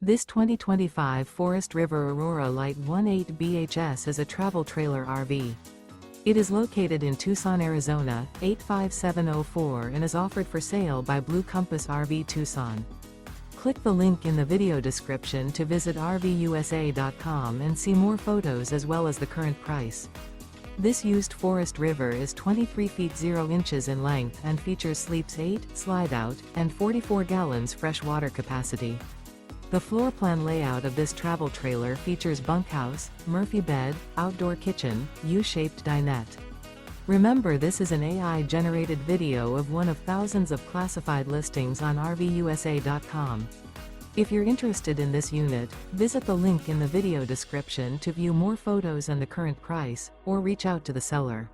This 2025 Forest River Aurora Light 18 BHS is a travel trailer RV. It is located in Tucson, Arizona, 85704 and is offered for sale by Blue Compass RV Tucson. Click the link in the video description to visit RVUSA.com and see more photos as well as the current price. This used Forest River is 23 feet 0 inches in length and features sleeps 8, Slideout, and 44 gallons fresh water capacity. The floor plan layout of this travel trailer features bunkhouse, Murphy bed, outdoor kitchen, U-shaped dinette. Remember, this is an AI-generated video of one of thousands of classified listings on RVUSA.com. If you're interested in this unit, visit the link in the video description to view more photos and the current price, or reach out to the seller.